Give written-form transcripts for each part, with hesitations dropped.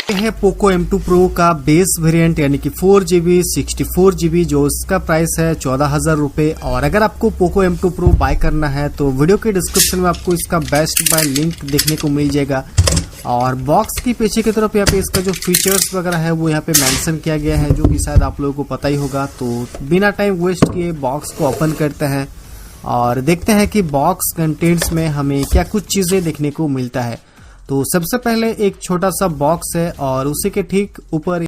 ये है Poco M2 Pro का बेस वेरिएंट यानी कि 4GB 64GB जो इसका प्राइस है 14,000 रुपये। और अगर आपको पोको M2 Pro बाय करना है तो वीडियो के डिस्क्रिप्शन में आपको इसका बेस्ट बाय लिंक देखने को मिल जाएगा। और बॉक्स की पीछे की तरफ यहाँ पे इसका जो फीचर्स वगैरह है वो यहाँ पे मेंशन किया गया है, जो कि शायद आप लोगों को पता ही होगा। तो बिना टाइम वेस्ट किए बॉक्स को ओपन करते हैं और देखते हैं कि बॉक्स कंटेंट्स में हमें क्या कुछ चीज़ें देखने को मिलता है। तो सबसे पहले एक छोटा सा बॉक्स है और उसी के ठीक ऊपर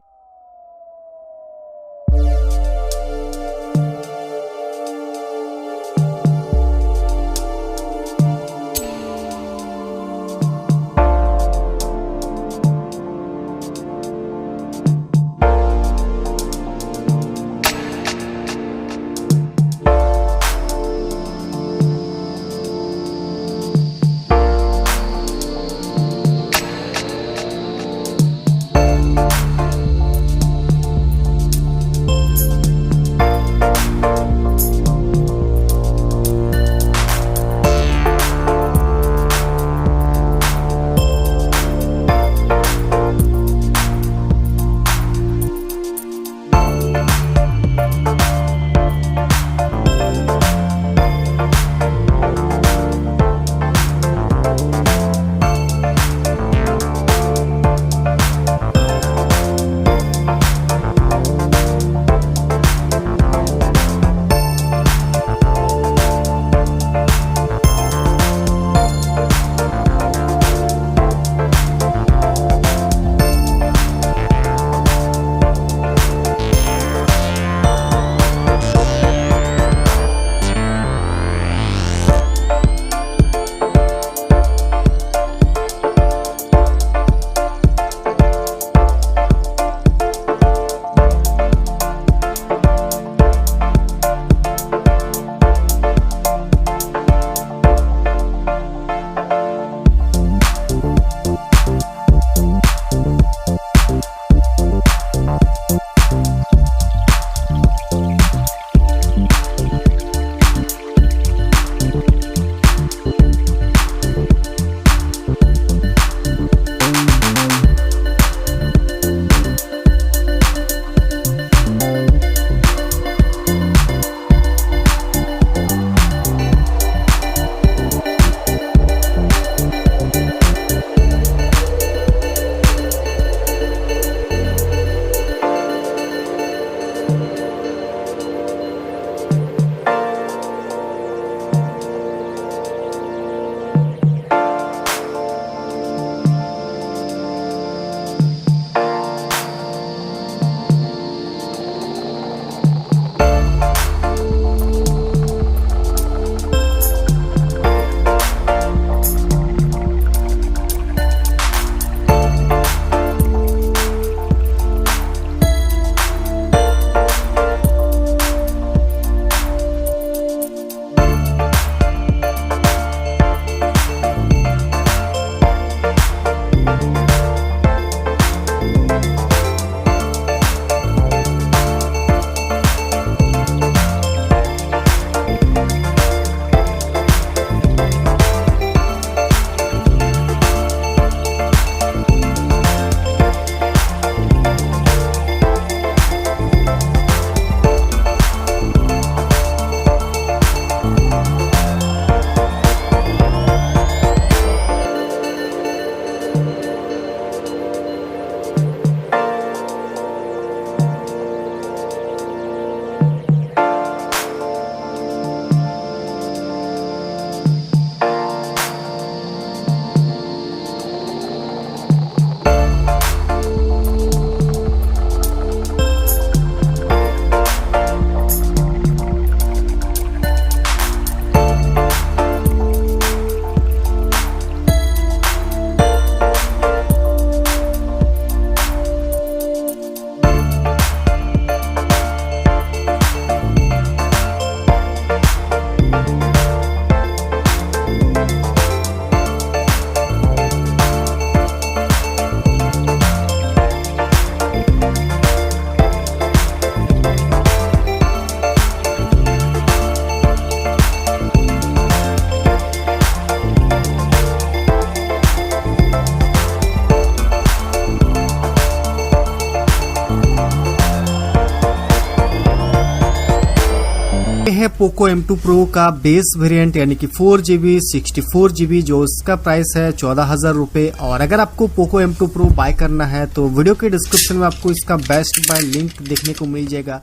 ये है पोको M2 Pro का बेस वेरिएंट यानी कि 4GB 64GB जो इसका प्राइस है 14,000 रुपए। और अगर आपको पोको M2 Pro बाय करना है तो वीडियो के डिस्क्रिप्शन में आपको इसका बेस्ट बाय लिंक देखने को मिल जाएगा।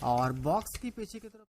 और बॉक्स की पीछे की तरफ